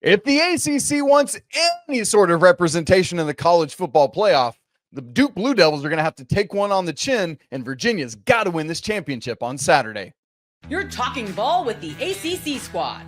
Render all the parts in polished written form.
If the ACC wants any sort of representation in the college football playoff, the Duke Blue Devils are going to have to take one on the chin, and Virginia's got to win this championship on Saturday. You're talking ball with the ACC squad.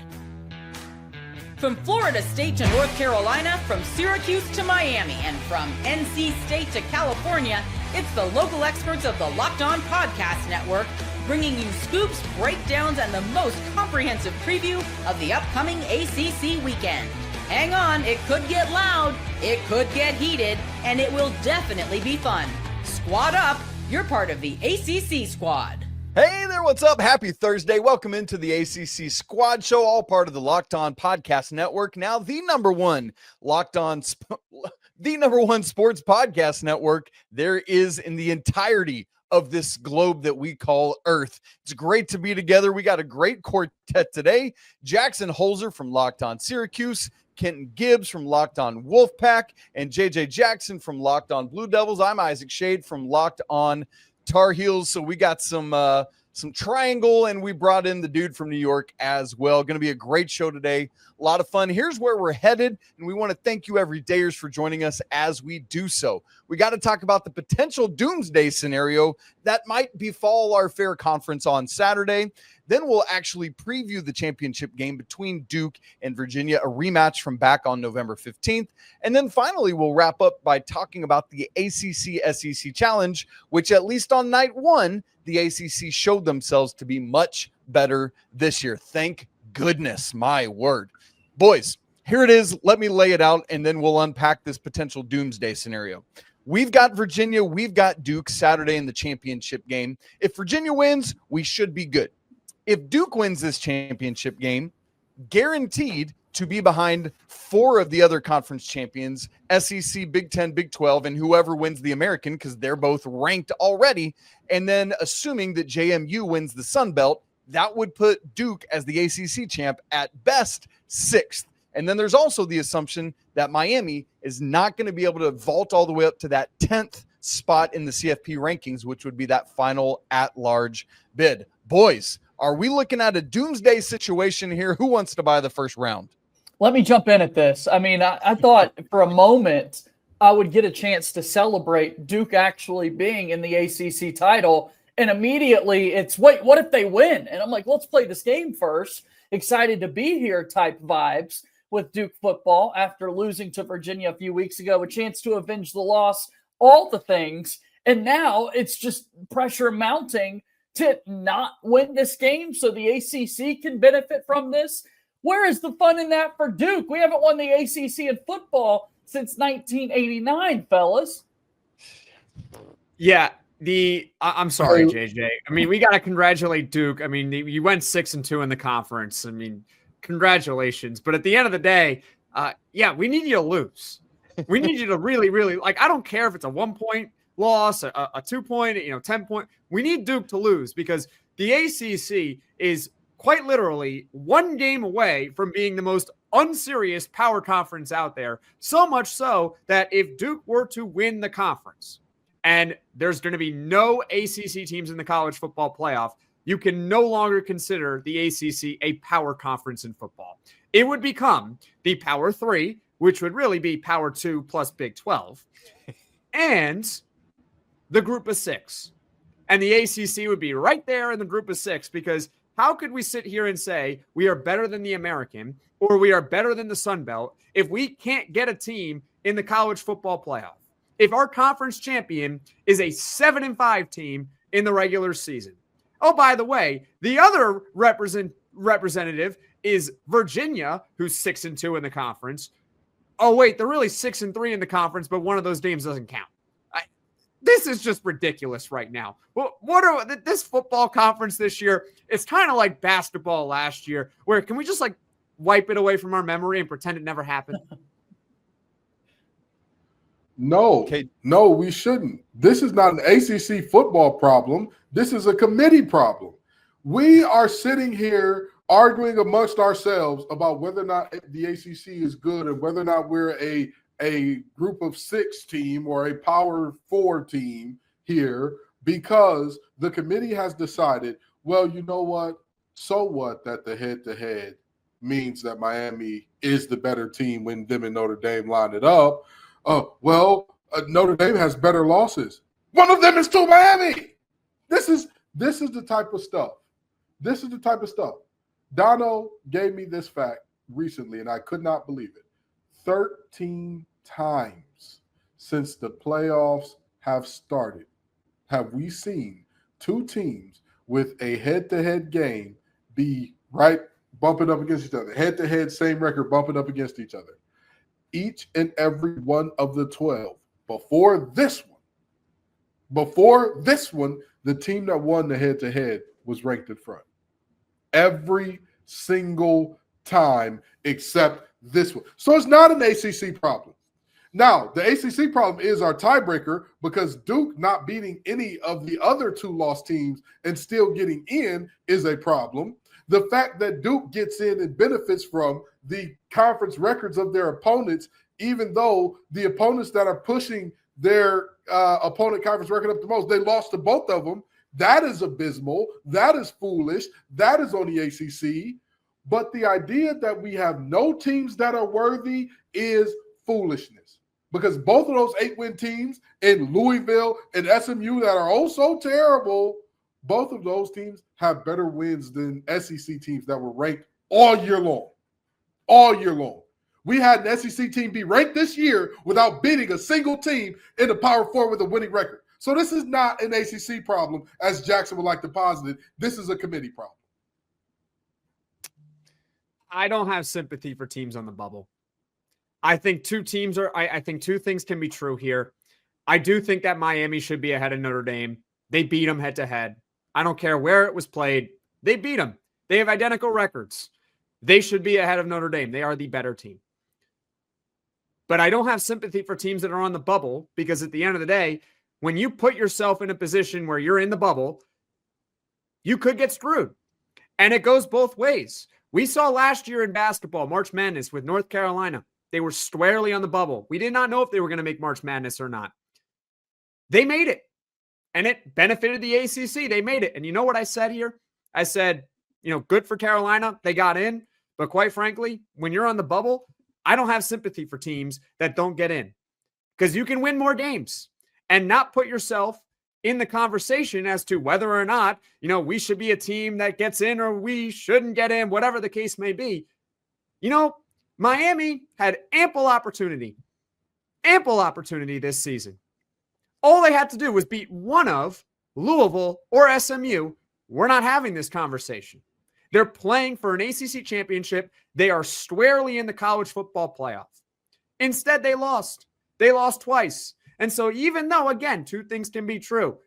From Florida State to North Carolina, from Syracuse to Miami, and from NC State to California, it's the local experts of the Locked On Podcast Network bringing you scoops, breakdowns, and the most comprehensive preview of the upcoming ACC weekend. Hang on, it could get loud, it could get heated, and it will definitely be fun. Squad up, you're part of the ACC squad. Hey there, what's up? Happy Thursday. Welcome into the ACC Squad Show, all part of the Locked On Podcast Network. Now, the number one sports podcast network there is in the entirety of this globe that we call Earth. It's great to be together. We got a great quartet today. Jackson Holzer from Locked On Syracuse, Kenton Gibbs from Locked On Wolfpack, and JJ Jackson from Locked On Blue Devils. I'm Isaac Shade from Locked On Tar Heels. So we got some triangle, and we brought in the dude from New York as well. Going to be a great show today. A lot of fun. Here's where we're headed, and we want to thank you everydayers for joining us as we do so. We got to talk about the potential doomsday scenario that might befall our fair conference on Saturday. Then we'll actually preview the championship game between Duke and Virginia, a rematch from back on November 15th. And then finally, we'll wrap up by talking about the ACC-SEC Challenge, which at least on night one, the ACC showed themselves to be much better this year. Thank goodness, my word. Boys, here it is. Let me lay it out, and then we'll unpack this potential doomsday scenario. We've got Virginia. We've got Duke Saturday in the championship game. If Virginia wins, we should be good. If Duke wins this championship game, guaranteed to be behind four of the other conference champions, SEC, Big 10, Big 12, and whoever wins the American, because they're both ranked already. And then assuming that JMU wins the Sun Belt, that would put Duke as the ACC champ at best sixth. And then there's also the assumption that Miami is not going to be able to vault all the way up to that 10th spot in the CFP rankings, which would be that final at-large bid. Boys, are we looking at a doomsday situation here? Who wants to buy the first round? Let me jump in at this. I mean, I thought for a moment I would get a chance to celebrate Duke actually being in the ACC title. And immediately it's, wait, what if they win? And I'm like, let's play this game first. Excited to be here type vibes with Duke football after losing to Virginia a few weeks ago, a chance to avenge the loss, all the things. And now it's just pressure mounting to not win this game so the ACC can benefit from this. Where is the fun in that for Duke? We haven't won the ACC in football since 1989, fellas. Yeah. I'm sorry, JJ. I mean, we got to congratulate Duke. I mean, you went 6-2 in the conference. I mean, congratulations. But at the end of the day, we need you to lose. We need you to really, really, I don't care if it's a 1-point loss, a 2-point, 10-point. We need Duke to lose because the ACC is quite literally one game away from being the most unserious power conference out there. So much so that if Duke were to win the conference, and there's going to be no ACC teams in the college football playoff, you can no longer consider the ACC a power conference in football. It would become the Power 3, which would really be Power 2 plus Big 12, and the Group of 6. And the ACC would be right there in the Group of 6 because how could we sit here and say we are better than the American or we are better than the Sun Belt if we can't get a team in the college football playoff? If our conference champion is a 7-5 team in the regular season. Oh, by the way, the other representative is Virginia, who's 6-2 in the conference. Oh, wait, they're really 6-3 in the conference, but one of those games doesn't count. This is just ridiculous right now. What are this football conference this year? It's kind of like basketball last year, where can we just wipe it away from our memory and pretend it never happened? No, we shouldn't. This is not an ACC football problem. This is a committee problem. We are sitting here arguing amongst ourselves about whether or not the ACC is good and whether or not we're a group of 6 team or a Power 4 team here because the committee has decided, well, you know what? So what that the head-to-head means that Miami is the better team when them and Notre Dame line it up. Notre Dame has better losses. One of them is to Miami. This is the type of stuff. This is the type of stuff. Dono gave me this fact recently, and I could not believe it. 13 times since the playoffs have started have we seen two teams with a head-to-head game be right bumping up against each other. Head-to-head, same record, bumping up against each other. Each and every one of the 12. Before this one, the team that won the head-to-head was ranked in front. Every single time except this one. So it's not an ACC problem. Now, the ACC problem is our tiebreaker because Duke not beating any of the other two lost teams and still getting in is a problem. The fact that Duke gets in and benefits from the conference records of their opponents, even though the opponents that are pushing their opponent conference record up the most, they lost to both of them. That is abysmal. That is foolish. That is on the ACC. But the idea that we have no teams that are worthy is foolishness. Because both of those 8-win teams in Louisville and SMU that are oh so terrible, both of those teams have better wins than SEC teams that were ranked all year long. All year long. We had an SEC team be ranked this year without beating a single team in the Power Four with a winning record. So this is not an ACC problem, as Jackson would like to posit it. This is a committee problem. I don't have sympathy for teams on the bubble. I think two things can be true here. I do think that Miami should be ahead of Notre Dame. They beat them head to head. I don't care where it was played. They beat them. They have identical records. They should be ahead of Notre Dame. They are the better team. But I don't have sympathy for teams that are on the bubble because at the end of the day, when you put yourself in a position where you're in the bubble, you could get screwed. And it goes both ways. We saw last year in basketball, March Madness with North Carolina. They were squarely on the bubble. We did not know if they were going to make March Madness or not. They made it. And it benefited the ACC. They made it. And you know what I said here? I said, good for Carolina. They got in. But quite frankly, when you're on the bubble, I don't have sympathy for teams that don't get in. Because you can win more games and not put yourself in the conversation as to whether or not, we should be a team that gets in or we shouldn't get in, whatever the case may be. Miami had ample opportunity this season. All they had to do was beat one of Louisville or SMU. We're not having this conversation. They're playing for an ACC championship. They are squarely in the college football playoff. Instead, they lost. They lost twice. And so even though, again, two things can be true,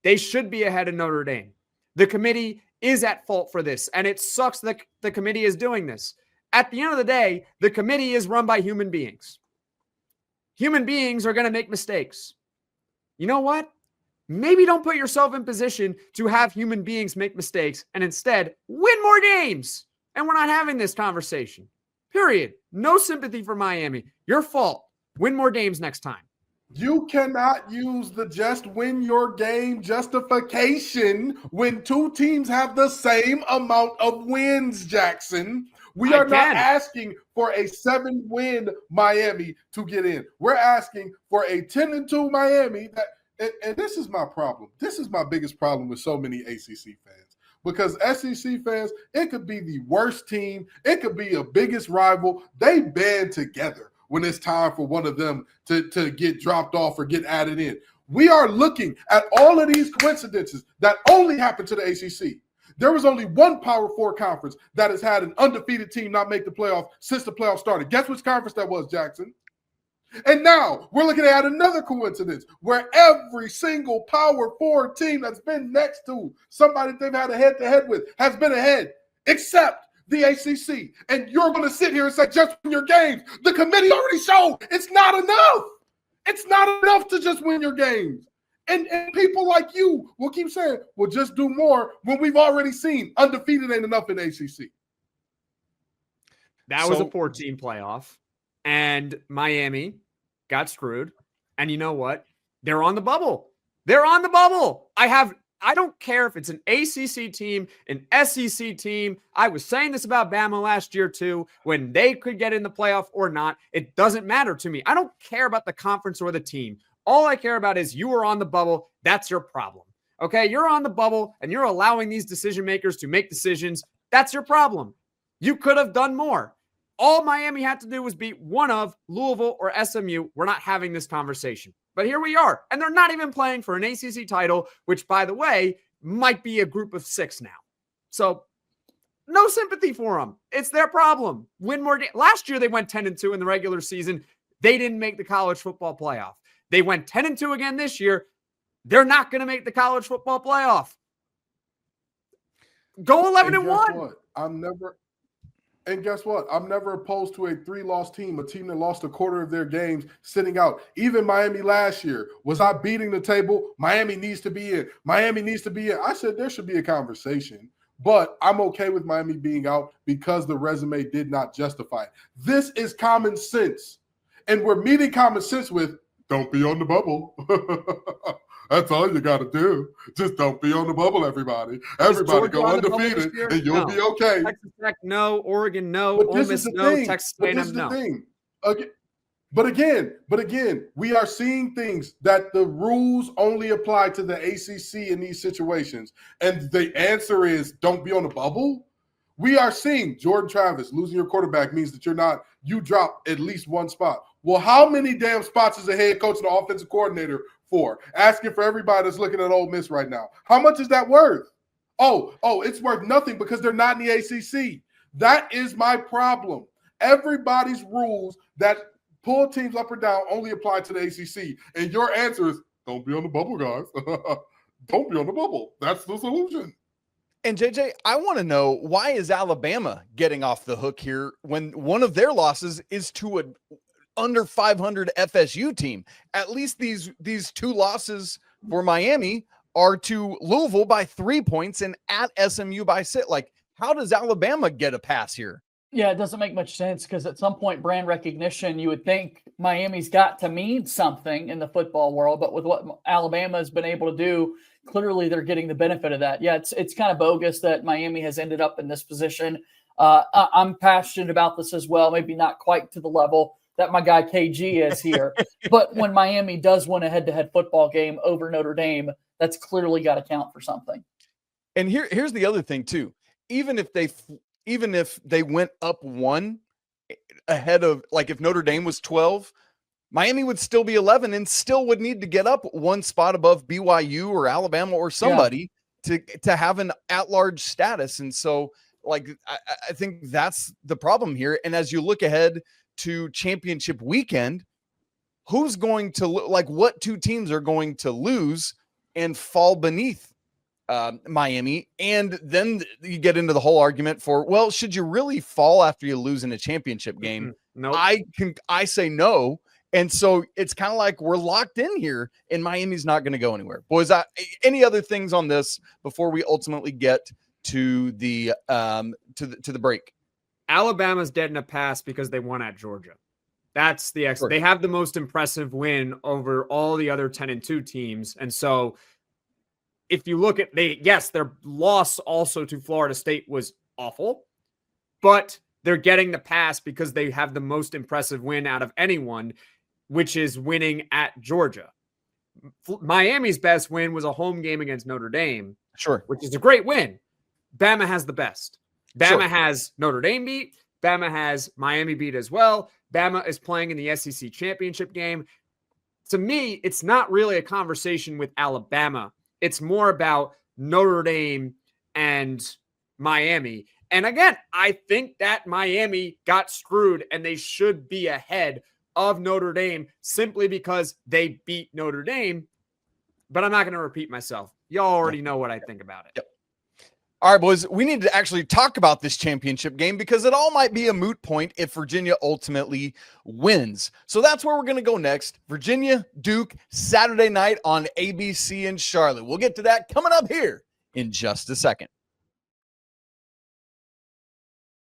they should be ahead of Notre Dame. The committee is at fault for this, and it sucks that the committee is doing this. At the end of the day, the committee is run by human beings. Human beings are going to make mistakes. You know what? Maybe don't put yourself in position to have human beings make mistakes and instead win more games. And we're not having this conversation. Period. No sympathy for Miami. Your fault. Win more games next time. You cannot use the just win your game justification when two teams have the same amount of wins, Jackson. We are not asking for a 7-win Miami to get in. We're asking for a 10-2 Miami. And this is my problem. This is my biggest problem with so many ACC fans. Because SEC fans, it could be the worst team. It could be a biggest rival. They band together when it's time for one of them to get dropped off or get added in. We are looking at all of these coincidences that only happen to the ACC. There was only one Power Four conference that has had an undefeated team not make the playoff since the playoff started. Guess which conference that was, Jackson? And now we're looking at another coincidence where every single Power Four team that's been next to somebody they've had a head-to-head with has been ahead, except the ACC. And you're going to sit here and say, just win your games. The committee already showed it's not enough. It's not enough to just win your games. And people like you will keep saying, well, just do more when we've already seen undefeated ain't enough in ACC. That was a 4-team playoff. And Miami got screwed. And you know what? They're on the bubble. They're on the bubble. I have I don't care if it's an ACC team, an SEC team. I was saying this about Bama last year too, when they could get in the playoff or not. It doesn't matter to me. I don't care about the conference or the team. All I care about is you are on the bubble. That's your problem. Okay, you're on the bubble and you're allowing these decision makers to make decisions. That's your problem. You could have done more. All Miami had to do was beat one of Louisville or SMU. We're not having this conversation. But here we are. And they're not even playing for an ACC title, which, by the way, might be a group of 6 now. So no sympathy for them. It's their problem. Win more games. Last year, they went 10-2 in the regular season. They didn't make the college football playoff. They went 10-2 again this year. They're not going to make the college football playoff. Go 11-1. And guess what? I'm never opposed to a 3-loss team, a team that lost a quarter of their games sitting out. Even Miami last year. Was I beating the table? Miami needs to be in. Miami needs to be in. I said there should be a conversation, but I'm okay with Miami being out because the resume did not justify it. This is common sense. And we're meeting common sense with don't be on the bubble. That's all you got to do. Just don't be on the bubble, everybody. Everybody go undefeated, and you'll be okay. Texas Tech, no. Oregon, no. Ole Miss, no. Texas A&M, no. But again, we are seeing things that the rules only apply to the ACC in these situations. And the answer is don't be on the bubble. We are seeing Jordan Travis losing your quarterback means that you drop at least one spot. Well, how many damn spots is a head coach and an offensive coordinator for? Asking for everybody that's looking at Ole Miss right now. How much is that worth? Oh, it's worth nothing because they're not in the ACC. That is my problem. Everybody's rules that pull teams up or down only apply to the ACC. And your answer is don't be on the bubble, guys. Don't be on the bubble. That's the solution. And JJ, I want to know, why is Alabama getting off the hook here when one of their losses is to a under 500 FSU team? At least these 2 losses for Miami are to Louisville by 3 points and at SMU by 6. Like, how does Alabama get a pass here? Yeah, it doesn't make much sense because at some point, brand recognition, you would think Miami's got to mean something in the football world. But with what Alabama has been able to do, clearly they're getting the benefit of that. Yeah, it's kind of bogus that Miami has ended up in this position. I'm passionate about this as well, maybe not quite to the level that my guy KG is here. But when Miami does win a head-to-head football game over Notre Dame, that's clearly got to count for something. And here's the other thing too. Even if they went up 1 ahead of, like, if Notre Dame was 12, Miami would still be 11 and still would need to get up 1 spot above BYU or Alabama or somebody to have an at-large status. And so, like, I think that's the problem here. And as you look ahead to championship weekend, who's going to, like, what 2 teams are going to lose and fall beneath Miami? And then you get into the whole argument for, well, should you really fall after you lose in a championship game? Nope. I say no. And so it's kind of like we're locked in here and Miami's not going to go anywhere. Boys, any other things on this before we ultimately get to the to the break? Alabama's dead in a pass because they won at Georgia. That's the Sure. They have the most impressive win over all the other 10-2 teams. And so if you look at their loss also to Florida State was awful, but they're getting the pass because they have the most impressive win out of anyone, which is winning at Georgia. Miami's best win was a home game against Notre Dame, Sure, which is a great win. Bama has the best. Bama Sure. has Notre Dame beat. Bama has Miami beat as well. Bama is playing in the SEC championship game. To me, it's not really a conversation with Alabama. It's more about Notre Dame and Miami. And again, I think that Miami got screwed and they should be ahead of Notre Dame simply because they beat Notre Dame. But I'm not going to repeat myself. Y'all already know what I think about it. Yep. All right, boys, we need to actually talk about this championship game because it all might be a moot point if Virginia ultimately wins. So that's where we're going to go next. Virginia, Duke, Saturday night on ABC in Charlotte. We'll get to that coming up here in just a second.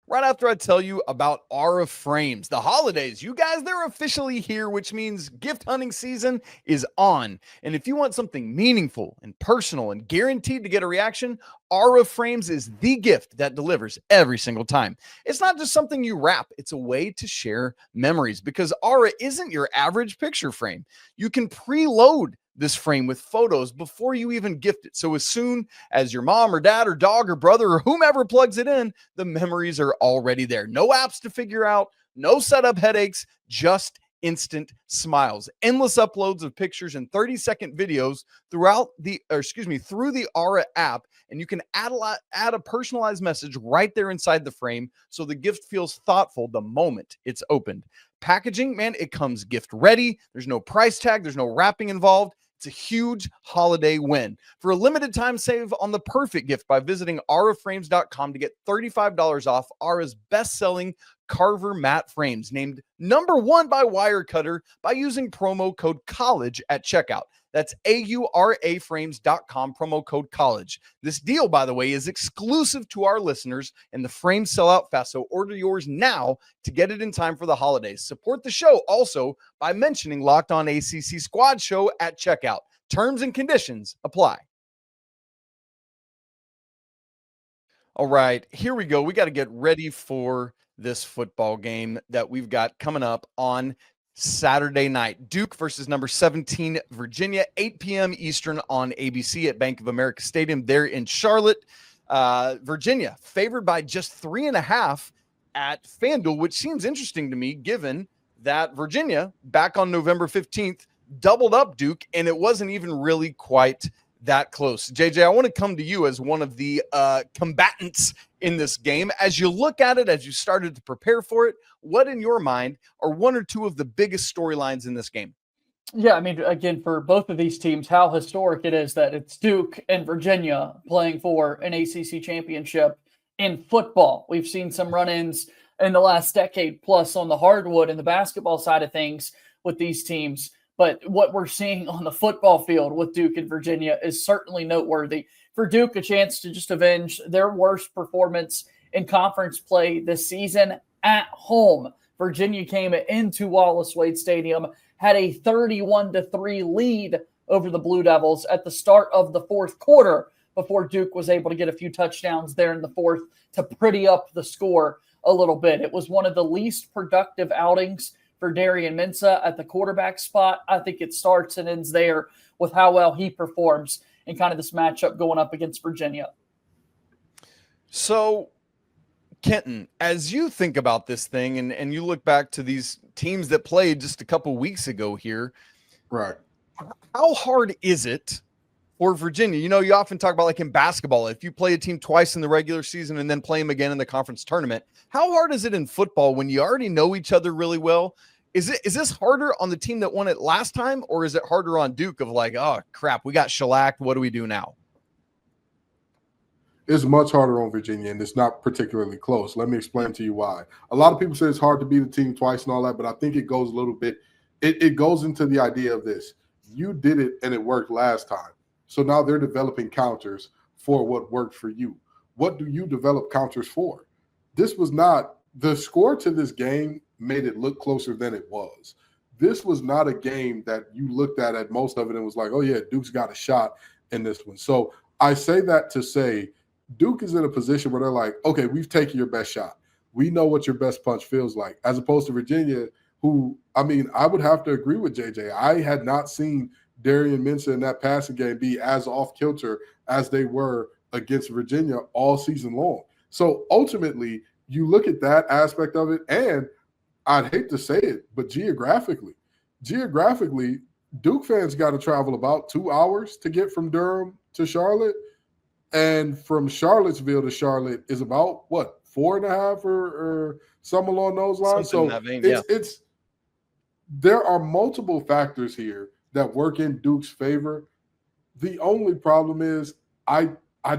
right after I tell you about Aura Frames. The holidays, you guys, they're officially here, which means gift hunting season is on. And if you want something meaningful and personal and guaranteed to get a reaction, Aura Frames is the gift that delivers every single time. It's not just something you wrap, it's a way to share memories, because Aura isn't your average picture frame. You can preload this frame with photos before you even gift it. So as soon as your mom or dad or dog or brother or whomever plugs it in, the memories are already there. No apps to figure out, no setup headaches, just instant smiles. Endless uploads of pictures and 30-second videos through the Aura app, and you can add a personalized message right there inside the frame, so the gift feels thoughtful the moment it's opened. Packaging, man, it comes gift ready. There's no price tag, there's no wrapping involved. It's a huge holiday win. For a limited time, save on the perfect gift by visiting auraframes.com to get $35 off Aura's best-selling Carver matte frames, named #1 by Wirecutter, by using promo code COLLEGE at checkout. That's auraframes.com, promo code COLLEGE. This deal, by the way, is exclusive to our listeners, and the frames sell out fast, so order yours now to get it in time for the holidays. Support the show also by mentioning Locked On ACC Squad Show at checkout. Terms and conditions apply. All right, here we go. We got to get ready for this football game that we've got coming up on Saturday night. Duke versus number 17 Virginia, 8 p.m. Eastern on ABC at Bank of America Stadium there in Charlotte. Virginia favored by just 3.5 at FanDuel, which seems interesting to me given that Virginia back on November 15th doubled up Duke, and it wasn't even really quite that close. JJ, I want to come to you as one of the combatants in this game. As you look at it, as you started to prepare for it, what in your mind are one or two of the biggest storylines in this game? Yeah, I mean, again, for both of these teams, how historic it is that it's Duke and Virginia playing for an ACC championship in football. We've seen some run-ins in the last decade plus on the hardwood and the basketball side of things with these teams. But what we're seeing on the football field with Duke and Virginia is certainly noteworthy. For Duke, a chance to just avenge their worst performance in conference play this season at home. Virginia came into Wallace-Wade Stadium, had a 31-3 lead over the Blue Devils at the start of the fourth quarter before Duke was able to get a few touchdowns there in the fourth to pretty up the score a little bit. It was one of the least productive outings for Darian Mensah at the quarterback spot. I think it starts and ends there with how well he performs in kind of this matchup going up against Virginia. So, Kenton, as you think about this thing and you look back to these teams that played just a couple weeks ago here, right? How hard is it for Virginia? You know, you often talk about, like in basketball, if you play a team twice in the regular season and then play them again in the conference tournament, how hard is it in football when you already know each other really well? Is this harder on the team that won it last time, or is it harder on Duke of like, oh crap, we got shellacked, what do we do now? It's much harder on Virginia, and it's not particularly close. Let me explain to you why. A lot of people say it's hard to beat a team twice and all that, but I think it goes a little bit, it goes into the idea of this. You did it and it worked last time. So now they're developing counters for what worked for you. What do you develop counters for? This was not, the score to this game made it look closer than it was. This was not a game that you looked at most of it and was like, oh yeah, Duke's got a shot in this one. So I say that to say Duke is in a position where they're like, okay, we've taken your best shot. We know what your best punch feels like, as opposed to Virginia, who, I mean, I would have to agree with JJ. I had not seen Darian Mensah in that passing game be as off kilter as they were against Virginia all season long. So ultimately, you look at that aspect of it, and I'd hate to say it, but geographically, Duke fans got to travel about 2 hours to get from Durham to Charlotte. And from Charlottesville to Charlotte is about, what, 4.5 or some along those lines? Something so it's there are multiple factors here that work in Duke's favor. The only problem is I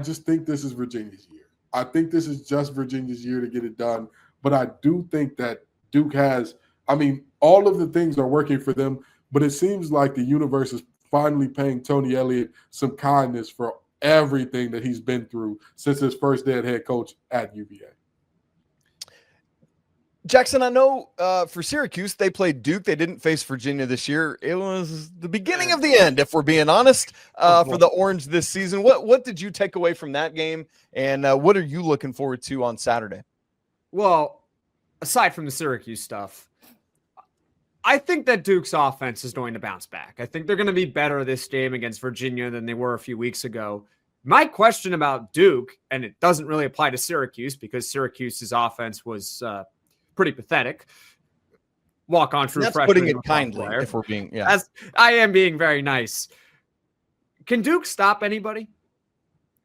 just think this is Virginia's year. I think this is just Virginia's year to get it done. But I do think that Duke has, I mean, all of the things are working for them, but it seems like the universe is finally paying Tony Elliott some kindness for everything that he's been through since his first day as head coach at UVA. Jackson, I know for Syracuse, they played Duke. They didn't face Virginia this year. It was the beginning of the end, if we're being honest, for the Orange this season. What did you take away from that game, and what are you looking forward to on Saturday? Well, aside from the Syracuse stuff, I think that Duke's offense is going to bounce back. I think they're going to be better this game against Virginia than they were a few weeks ago. My question about Duke, and it doesn't really apply to Syracuse because Syracuse's offense was pretty pathetic. Walk on true freshman. Putting it kindly, if we're being, I am being very nice. Can Duke stop anybody?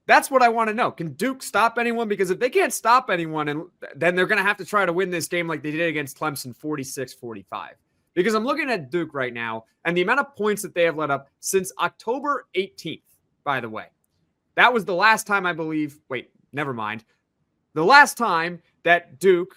That's what I want to know. Can Duke stop anyone? Because if they can't stop anyone, and then they're going to have to try to win this game like they did against Clemson 46-45. Because I'm looking at Duke right now, and the amount of points that they have let up since October 18th, by the way. That was the last time, I believe. Wait, never mind. The last time that Duke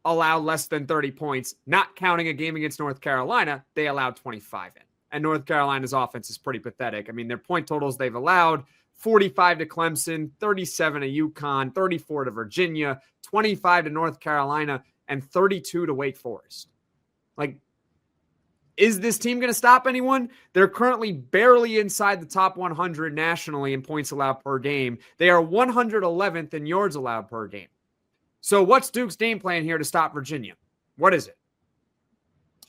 allowed less than 30 points, not counting a game against North Carolina, they allowed 25 in. And North Carolina's offense is pretty pathetic. I mean, their point totals they've allowed, 45 to Clemson, 37 to UConn, 34 to Virginia, 25 to North Carolina, and 32 to Wake Forest. Like, is this team going to stop anyone? They're currently barely inside the top 100 nationally in points allowed per game. They are 111th in yards allowed per game. So what's Duke's game plan here to stop Virginia? What is it?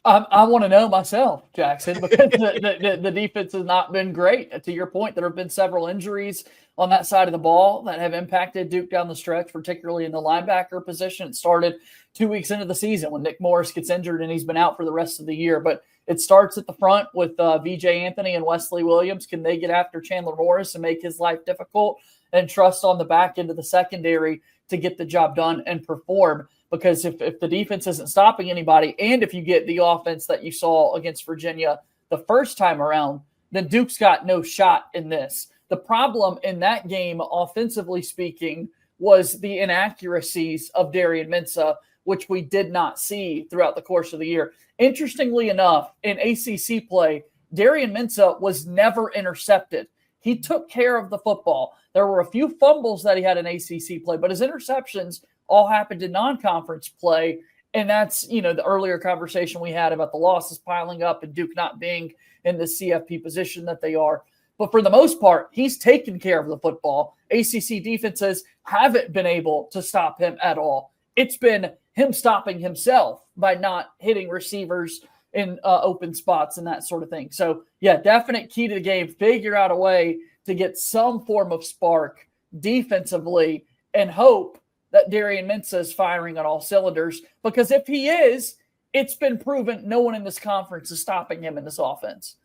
I want to know myself, Jackson, because the defense has not been great. To your point, there have been several injuries on that side of the ball that have impacted Duke down the stretch, particularly in the linebacker position. It started 2 weeks into the season when Nick Morris gets injured and he's been out for the rest of the year. But it starts at the front with VJ Anthony and Wesley Williams. Can they get after Chandler Morris and make his life difficult, and trust on the back end of the secondary to get the job done and perform? Because if the defense isn't stopping anybody, and if you get the offense that you saw against Virginia the first time around, then Duke's got no shot in this. The problem in that game, offensively speaking, was the inaccuracies of Darian Mensah, which we did not see throughout the course of the year. Interestingly enough, in ACC play, Darian Mensah was never intercepted. He took care of the football. There were a few fumbles that he had in ACC play, but his interceptions all happened in non-conference play. And that's, the earlier conversation we had about the losses piling up and Duke not being in the CFP position that they are. But for the most part, he's taken care of the football. ACC defenses haven't been able to stop him at all. It's been him stopping himself by not hitting receivers in open spots and that sort of thing. So, yeah, definite key to the game. Figure out a way to get some form of spark defensively and hope that Darian Mensah is firing on all cylinders. Because if he is, it's been proven no one in this conference is stopping him in this offense.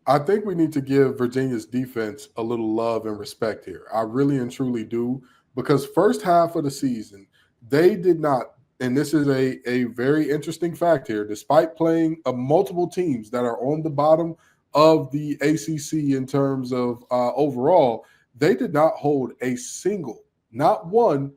I think we need to give Virginia's defense a little love and respect here. I really and truly do, because first half of the season, they did not, and this is a very interesting fact here, despite playing multiple teams that are on the bottom of the ACC in terms of overall, they did not hold a single, not one,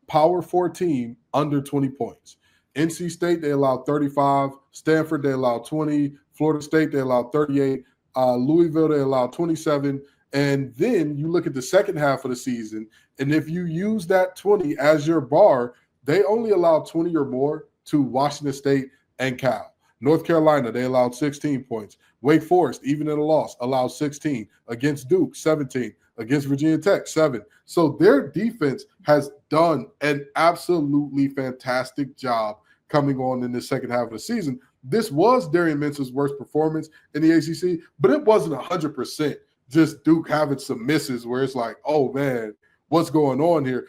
Power 4 team under 20 points. NC State, they allowed 35. Stanford, they allowed 20. Florida State, they allowed 38. Louisville, they allowed 27. And then you look at the second half of the season, and if you use that 20 as your bar, they only allowed 20 or more to Washington State and Cal. North Carolina, they allowed 16 points. Wake Forest, even in a loss, allowed 16. Against Duke, 17. Against Virginia Tech, 7. So their defense has done an absolutely fantastic job coming on in the second half of the season. This was Darian Mensah's worst performance in the ACC, but it wasn't 100% just Duke having some misses where it's like, oh, man, what's going on here?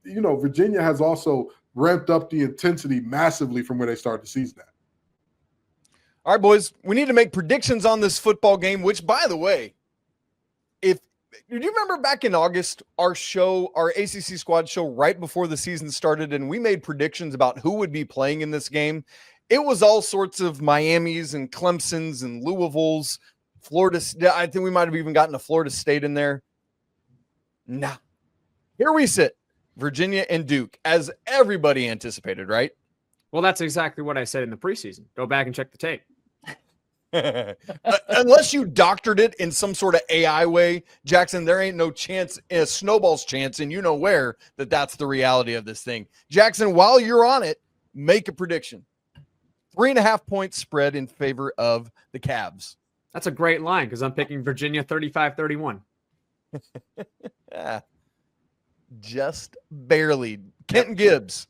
Virginia has also ramped up the intensity massively from where they started the season at. All right, boys, we need to make predictions on this football game, which, by the way, do you remember back in August, our ACC squad show right before the season started, and we made predictions about who would be playing in this game? It was all sorts of Miamis and Clemsons and Louisvilles, Florida. I think we might have even gotten a Florida State in there. Nah. Here we sit, Virginia and Duke, as everybody anticipated, right? Well, that's exactly what I said in the preseason. Go back and check the tape. Unless you doctored it in some sort of AI way, Jackson, there ain't no chance, a snowball's chance, and you know where, that's the reality of this thing. Jackson, while you're on it, make a prediction. 3.5 point spread in favor of the Cavs. That's a great line because I'm picking Virginia 35-31. Just barely. Kenton Gibbs.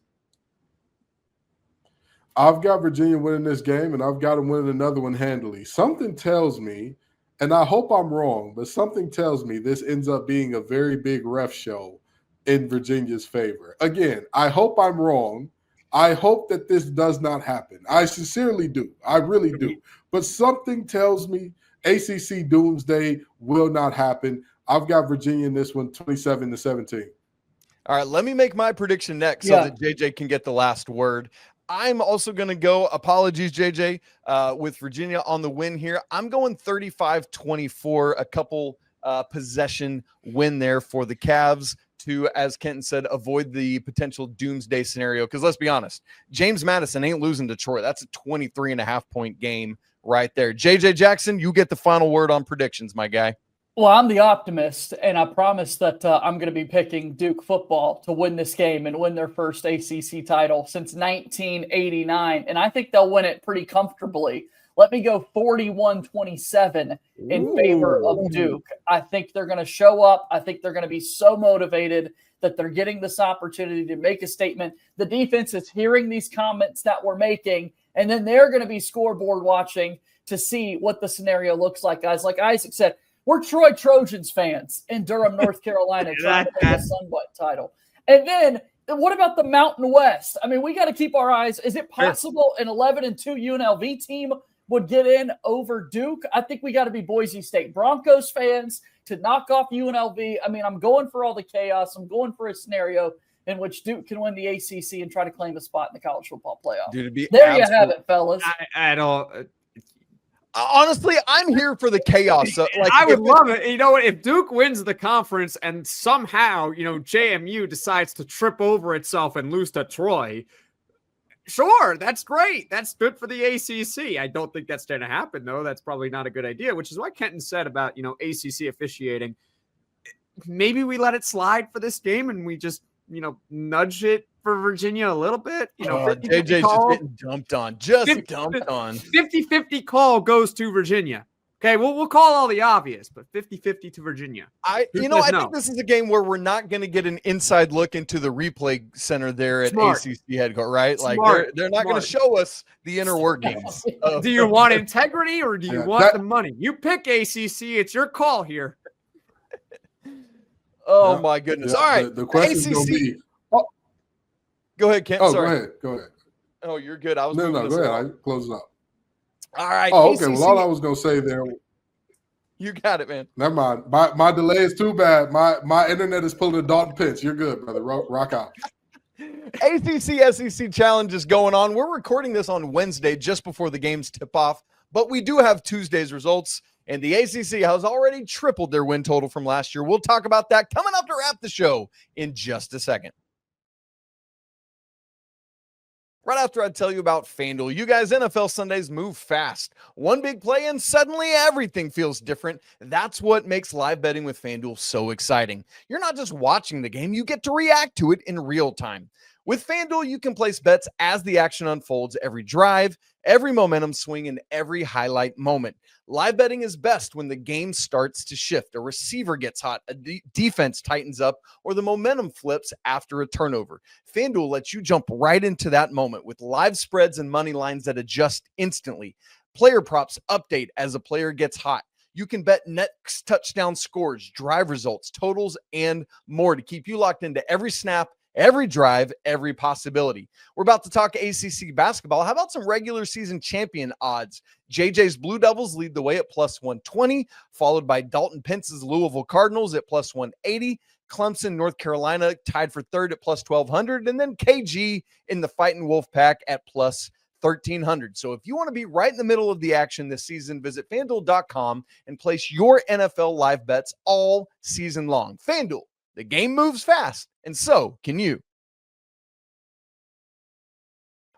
I've got Virginia winning this game, and I've got them winning another one handily. Something tells me, and I hope I'm wrong, but something tells me this ends up being a very big ref show in Virginia's favor. Again, I hope I'm wrong. I hope that this does not happen. I sincerely do. I really do. But something tells me ACC doomsday will not happen. I've got Virginia in this one 27-17. All right, let me make my prediction next so that JJ can get the last word. I'm also going to go, apologies, JJ, with Virginia on the win here. I'm going 35-24, a couple possession win there for the Cavs to, as Kenton said, avoid the potential doomsday scenario. Because let's be honest, James Madison ain't losing to Detroit. That's a 23.5 point game right there. JJ Jackson, you get the final word on predictions, my guy. Well, I'm the optimist, and I promise that I'm going to be picking Duke football to win this game and win their first ACC title since 1989, and I think they'll win it pretty comfortably. Let me go 41-27 in favor of Duke. I think they're going to show up. I think they're going to be so motivated that they're getting this opportunity to make a statement. The defense is hearing these comments that we're making, and then they're going to be scoreboard watching to see what the scenario looks like, guys. Like Isaac said, we're Troy Trojans fans in Durham, North Carolina, trying to win the Sunbelt title. And then what about the Mountain West? I mean, we got to keep our eyes. Is it possible an 11-2 UNLV team would get in over Duke? I think we got to be Boise State Broncos fans to knock off UNLV. I mean, I'm going for all the chaos. I'm going for a scenario in which Duke can win the ACC and try to claim a spot in the college football playoff. Dude, you have it, fellas. I don't. Honestly, I'm here for the chaos. So, like, I would love it. You know what? If Duke wins the conference and somehow, JMU decides to trip over itself and lose to Troy, sure, that's great. That's good for the ACC. I don't think that's going to happen, though. That's probably not a good idea, which is what Kenton said about, ACC officiating. Maybe we let it slide for this game and we just, nudge it for Virginia a little bit. JJ's just getting dumped on. 50-50 call goes to Virginia. Okay, we'll call all the obvious, but 50-50 to Virginia. I think this is a game where we're not going to get an inside look into the replay center there at ACC headquarters, right? Like they're not going to show us the inner workings. Do you want integrity or do you want the money? You pick ACC. It's your call here. Oh my goodness! All right, the question is going to be. Go ahead, Kent. Sorry. Go ahead. Oh, you're good. I was no. Go ahead. I close it up. All right. Oh, okay. Well, all I was going to say there. You got it, man. Never mind. My delay is too bad. My internet is pulling a Dalton Pitts. You're good, brother. Rock out. ACC-SEC challenge is going on. We're recording this on Wednesday, just before the games tip off, but we do have Tuesday's results. And the ACC has already tripled their win total from last year. We'll talk about that coming up to wrap the show in just a second. Right after I tell you about FanDuel, you guys, NFL Sundays move fast. One big play and suddenly everything feels different. That's what makes live betting with FanDuel so exciting. You're not just watching the game, you get to react to it in real time. With FanDuel, you can place bets as the action unfolds, every drive, every momentum swing, and every highlight moment. Live betting is best when the game starts to shift. A receiver gets hot, a defense tightens up, or the momentum flips after a turnover. FanDuel lets you jump right into that moment with live spreads and money lines that adjust instantly. Player props update as a player gets hot. You can bet next touchdown scores, drive results, totals, and more to keep you locked into every snap, every drive, every possibility. We're about to talk ACC basketball. How about some regular season champion odds? JJ's Blue Devils lead the way at plus 120, followed by Dalton Pence's Louisville Cardinals at plus 180. Clemson, North Carolina tied for third at plus 1,200. And then KG in the Fighting Wolfpack at plus 1,300. So if you want to be right in the middle of the action this season, visit FanDuel.com and place your NFL live bets all season long. FanDuel, the game moves fast, and so can you.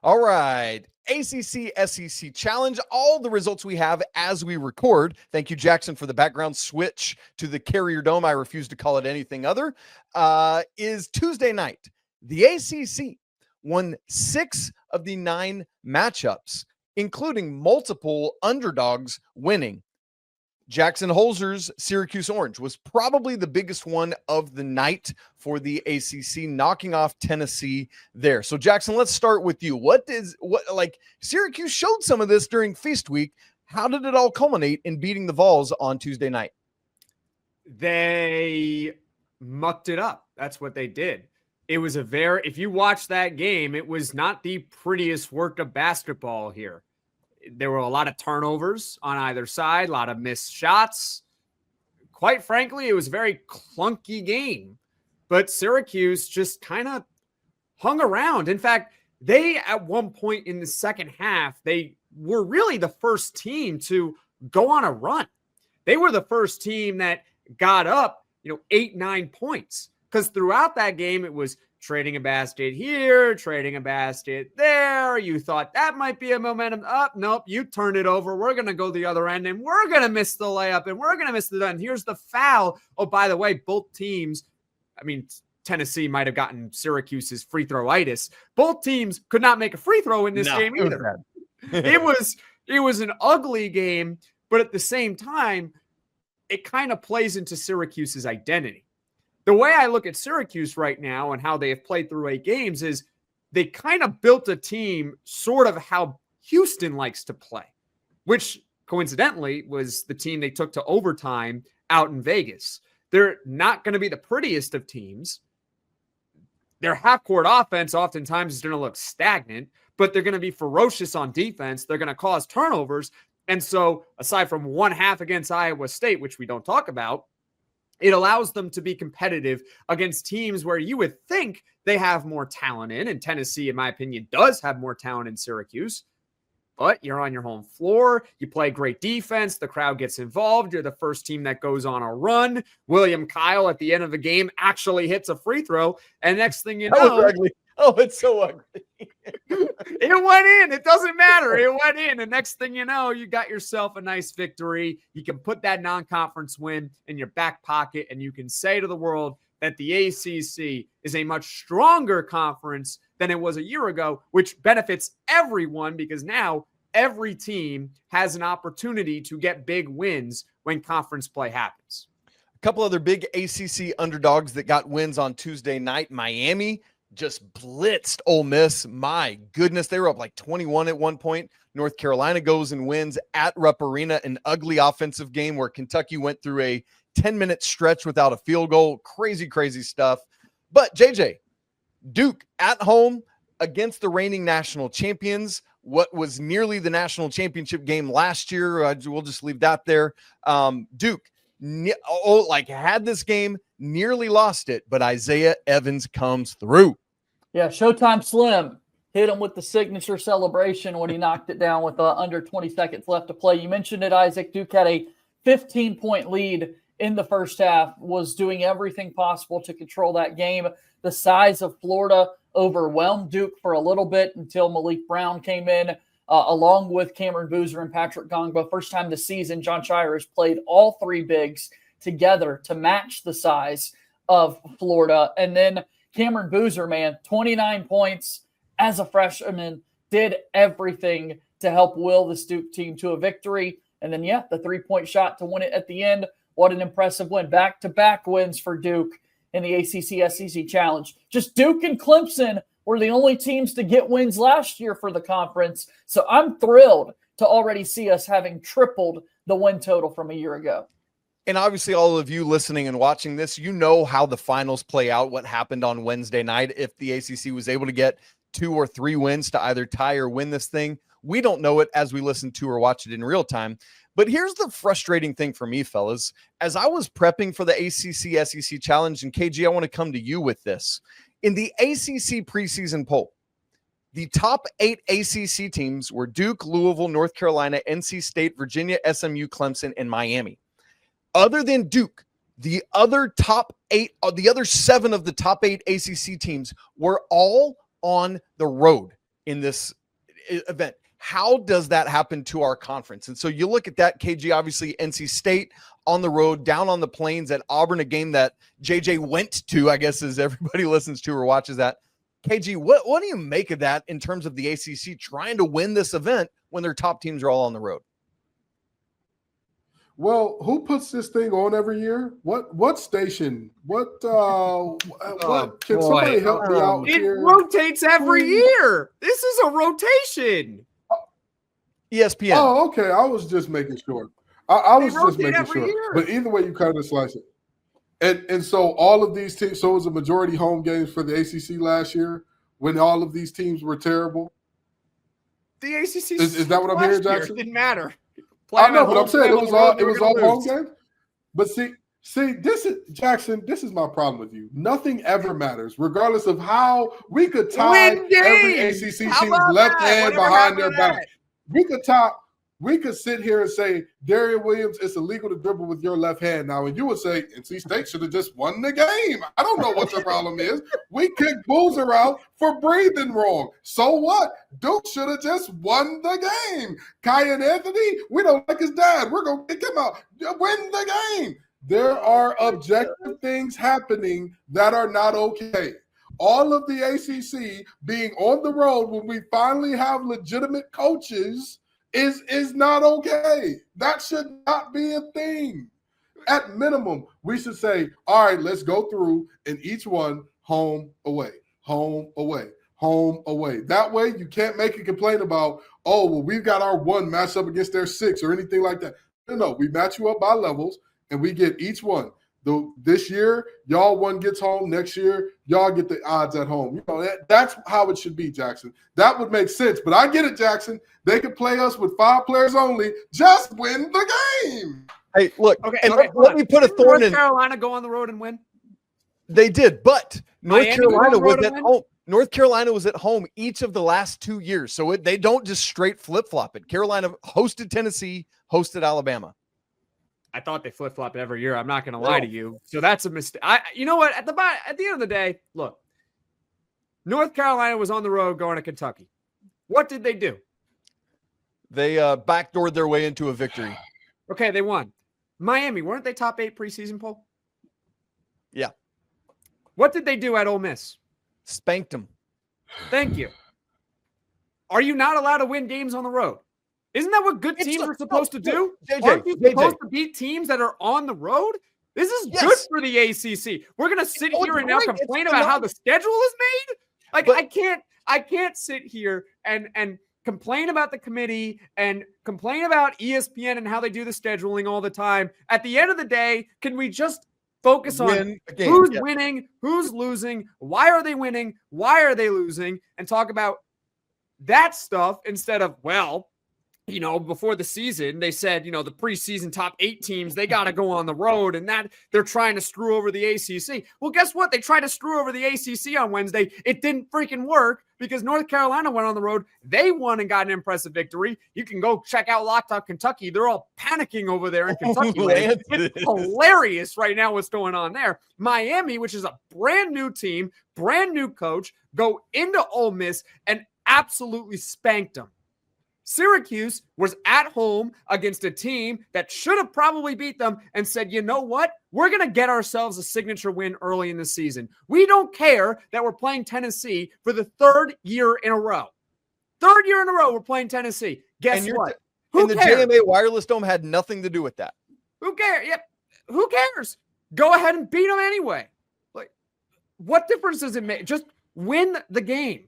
All right. ACC-SEC Challenge. All the results we have as we record. Thank you, Jackson, for the background switch to the Carrier Dome. I refuse to call it anything other. Is Tuesday night. The ACC won 6 of the 9 matchups, including multiple underdogs winning. Jackson Holzer's Syracuse Orange was probably the biggest one of the night for the ACC, knocking off Tennessee there. So Jackson, let's start with you. Syracuse showed some of this during Feast Week. How did it all culminate in beating the Vols on Tuesday night? They mucked it up. That's what they did. It was if you watch that game, it was not the prettiest work of basketball here. There were a lot of turnovers on either side, a lot of missed shots. Quite frankly, it was a very clunky game, but Syracuse just kind of hung around. In fact, they, at one point in the second half, they were really the first team to go on a run. They were the first team that got up, 8-9 points, because throughout that game, it was trading a basket here, trading a basket there. You thought that might be a momentum up. Nope, you turned it over. We're going to go the other end, and we're going to miss the layup, and we're going to miss the done. Here's the foul. Oh, by the way, both teams, Tennessee might have gotten Syracuse's free throw-itis. Both teams could not make a free throw in this game either. It was an ugly game, but at the same time, it kind of plays into Syracuse's identity. The way I look at Syracuse right now and how they have played through 8 games is they kind of built a team sort of how Houston likes to play, which coincidentally was the team they took to overtime out in Vegas. They're not going to be the prettiest of teams. Their half-court offense oftentimes is going to look stagnant, but they're going to be ferocious on defense. They're going to cause turnovers. And so aside from one half against Iowa State, which we don't talk about, it allows them to be competitive against teams where you would think they have more talent in. And Tennessee, in my opinion, does have more talent in Syracuse. But you're on your home floor. You play great defense. The crowd gets involved. You're the first team that goes on a run. William Kyle at the end of the game actually hits a free throw. And next thing you know, oh, it's so ugly. It went in. It doesn't matter. It went in. And next thing you know, you got yourself a nice victory. You can put that non-conference win in your back pocket, and you can say to the world that the ACC is a much stronger conference than it was a year ago, which benefits everyone because now every team has an opportunity to get big wins when conference play happens. A couple other big ACC underdogs that got wins on Tuesday night. Miami just blitzed Ole Miss. My goodness, they were up like 21 at one point. North Carolina goes and wins at Rupp Arena, an ugly offensive game where Kentucky went through a 10-minute stretch without a field goal. Crazy, crazy stuff. But JJ, Duke at home against the reigning national champions. What was nearly the national championship game last year. We'll just leave that there. Duke had this game, nearly lost it, but Isaiah Evans comes through. Yeah, Showtime Slim hit him with the signature celebration when he knocked it down with under 20 seconds left to play. You mentioned it, Isaac. Duke had a 15-point lead in the first half, was doing everything possible to control that game. The size of Florida overwhelmed Duke for a little bit until Malik Brown came in, along with Cameron Boozer and Patrick Gongba. First time this season, John Shire has played all 3 bigs together to match the size of Florida. And then Cameron Boozer, 29 points as a freshman, did everything to help will this Duke team to a victory. And then, the 3-point shot to win it at the end. What an impressive win. Back-to-back wins for Duke in the ACC-SEC Challenge. Just Duke and Clemson were the only teams to get wins last year for the conference. So I'm thrilled to already see us having tripled the win total from a year ago. And obviously all of you listening and watching this, you know how the finals play out, what happened on Wednesday night. If the ACC was able to get 2 or 3 wins to either tie or win this thing, we don't know it as we listen to or watch it in real time. But here's the frustrating thing for me, fellas. As I was prepping for the ACC-SEC Challenge, and KG, I want to come to you with this. In the ACC preseason poll, the top 8 ACC teams were Duke, Louisville, North Carolina, NC State, Virginia, SMU, Clemson, and Miami. Other than Duke, the other 7 of the top 8 ACC teams were all on the road. in this event. How does that happen to our conference? And so you look at that, KG, obviously NC State on the road, down on the plains at Auburn, a game that JJ went to, I guess, as everybody listens to or watches that. KG, what do you make of that in terms of the ACC trying to win this event when their top teams are all on the road? Well, who puts this thing on every year? What station? What can somebody help me out here? It rotates every year. This is a rotation. ESPN. Oh, okay. I was just making sure. I was just making sure. Year. But either way, you kind of slice it. And so all of these teams, so it was a majority home games for the ACC last year when all of these teams were terrible. The ACC is that what I'm hearing, Jackson? It didn't matter. I know, but I'm saying it was all home games. But see, this is Jackson. This is my problem with you. Nothing ever matters, regardless of how we could tie every ACC team's left hand behind their back. We could sit here and say, Darian Williams, it's illegal to dribble with your left hand now. And you would say, NC State should have just won the game. I don't know what the problem is. We kicked Boozer out for breathing wrong. So what? Duke should have just won the game. Kai and Anthony, we don't like his dad. We're going to kick him out. Win the game. There are objective things happening that are not okay. All of the ACC being on the road when we finally have legitimate coaches is not okay. That should not be a thing. At minimum, we should say, all right, let's go through and each one home, away, home, away, home, away. That way you can't make a complaint about, oh, well, we've got our one matched up against their 6 or anything like that. No, we match you up by levels and we get each one. This year, y'all one gets home. Next year, y'all get the odds at home. You know, that's how it should be, Jackson. That would make sense. But I get it, Jackson. They could play us with 5 players only. Just win the game. Hey, look, okay, let me put a thorn in. North Carolina go on the road and win? They did, but North Miami Carolina was at home. North Carolina was at home each of the last 2 years. So they don't just straight flip-flop it. Carolina hosted Tennessee, hosted Alabama. I thought they flip-flop every year. I'm not going to lie to you. So that's a mistake. You know what? At the end of the day, look, North Carolina was on the road going to Kentucky. What did they do? They backdoored their way into a victory. Okay, they won. Miami, weren't they top 8 preseason poll? Yeah. What did they do at Ole Miss? Spanked them. Thank you. Are you not allowed to win games on the road? Isn't that what good teams are supposed to do? Aren't you supposed to beat teams that are on the road? This is good for the ACC. We're going to sit here and now complain about how the schedule is made? Like, I can't sit here and complain about the committee and complain about ESPN and how they do the scheduling all the time. At the end of the day, can we just focus on who's winning, who's losing, why are they winning, why are they losing, and talk about that stuff instead of, well, you know, before the season, they said, you know, the preseason top 8 teams, they got to go on the road and that they're trying to screw over the ACC. Well, guess what? They tried to screw over the ACC on Wednesday. It didn't freaking work because North Carolina went on the road. They won and got an impressive victory. You can go check out Locked On Kentucky. They're all panicking over there in Kentucky. It's hilarious right now what's going on there. Miami, which is a brand new team, brand new coach, go into Ole Miss and absolutely spanked them. Syracuse was at home against a team that should have probably beat them and said, you know what? We're going to get ourselves a signature win early in the season. We don't care that we're playing Tennessee for the 3rd year in a row. 3rd year in a row we're playing Tennessee. Guess what? And the JMA Wireless Dome had nothing to do with that. Who cares? Yep. Who cares? Go ahead and beat them anyway. Like, what difference does it make? Just win the game.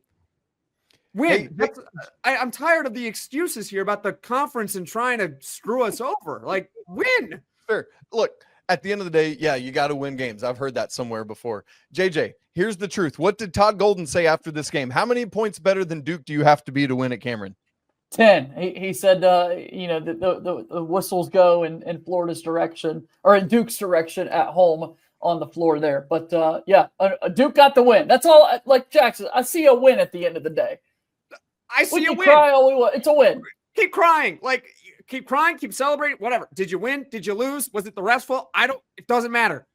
Win. I'm tired of the excuses here about the conference and trying to screw us over. Like, win. Fair. Look, at the end of the day, yeah, you got to win games. I've heard that somewhere before. JJ, here's the truth. What did Todd Golden say after this game? How many points better than Duke do you have to be to win at Cameron? 10. He said, you know, the whistles go in Florida's direction or in Duke's direction at home on the floor there. But, Duke got the win. That's all. Like Jackson, I see a win at the end of the day. I see a win. Cry all we want. It's a win. Keep crying. Like, keep crying, keep celebrating, whatever. Did you win? Did you lose? Was it the ref's fault? It doesn't matter.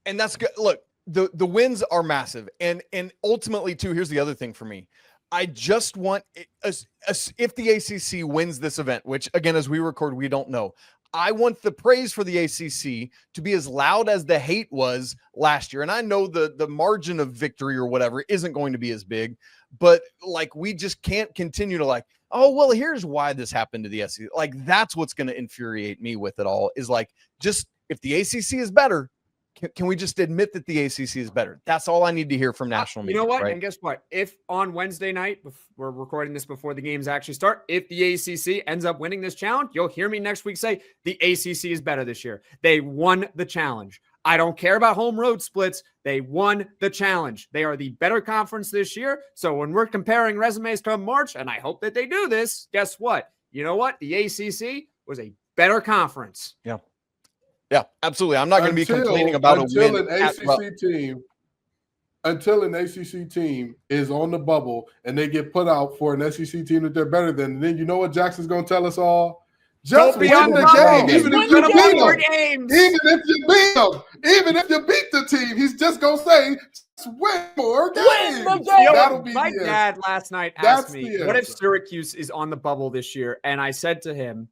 And that's good. Look, the wins are massive. And ultimately, too, here's the other thing for me. I just want, if the ACC wins this event, which, again, as we record, we don't know, I want the praise for the ACC to be as loud as the hate was last year. And I know the margin of victory or whatever isn't going to be as big, but like, we just can't continue to like, oh, well, here's why this happened to the SEC. Like, that's what's going to infuriate me with it all, is like, just if the ACC is better, can we just admit that the ACC is better? That's all I need to hear from national media. You know what? Right? And guess what? If on Wednesday night, we're recording this before the games actually start, if the ACC ends up winning this challenge, you'll hear me next week say the ACC is better this year. They won the challenge. I don't care about home road splits. They won the challenge. They are the better conference this year. So when we're comparing resumes come March, and I hope that they do this, guess what? You know what? The ACC was a better conference. Yeah. Yeah, absolutely. I'm not going to be complaining about a win. Until an ACC team is on the bubble and they get put out for an SEC team that they're better than, then you know what Jackson's going to tell us all? Just win the game, even if you beat them. Even if you beat them, even if you beat the team, he's just going to say, just win more games. That'll be my dad last night asked me, what if Syracuse is on the bubble this year? And I said to him,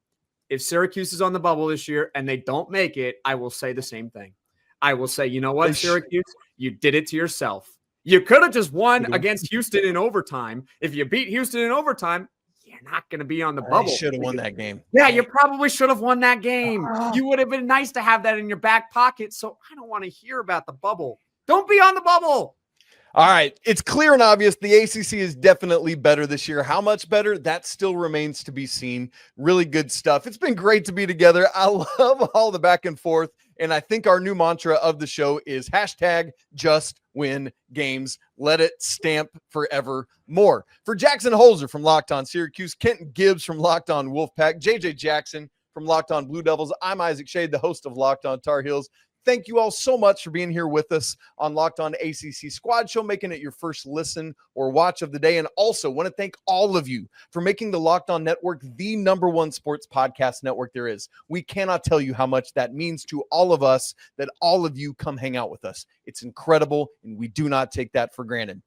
if Syracuse is on the bubble this year and they don't make it, I will say the same thing. I will say, you know what, Syracuse, you did it to yourself. You could have just won against Houston in overtime. If you beat Houston in overtime, you're not going to be on the bubble. You should have won that game. Yeah, you probably should have won that game. You would have been nice to have that in your back pocket. So I don't want to hear about the bubble. Don't be on the bubble. All right. It's clear and obvious the ACC is definitely better this year. How much better? That still remains to be seen. Really good stuff. It's been great to be together. I love all the back and forth. And I think our new mantra of the show is hashtag just win games. Let it stamp forever more. For Jackson Holzer from Locked On Syracuse, Kenton Gibbs from Locked On Wolfpack, JJ Jackson from Locked On Blue Devils, I'm Isaac Shade, the host of Locked On Tar Heels. Thank you all so much for being here with us on Locked On ACC Squad Show, making it your first listen or watch of the day. And also want to thank all of you for making the Locked On Network the #1 sports podcast network there is. We cannot tell you how much that means to all of us that all of you come hang out with us. It's incredible, and we do not take that for granted.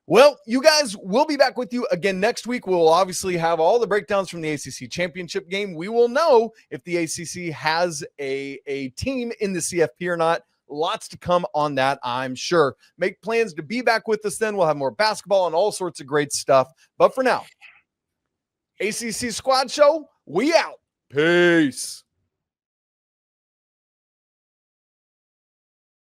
Well, you guys, we'll be back with you again next week. We'll obviously have all the breakdowns from the ACC championship game. We will know if the ACC has a team in the CFP or not. Lots to come on that, I'm sure. Make plans to be back with us then. We'll have more basketball and all sorts of great stuff. But for now, ACC Squad Show, we out. Peace.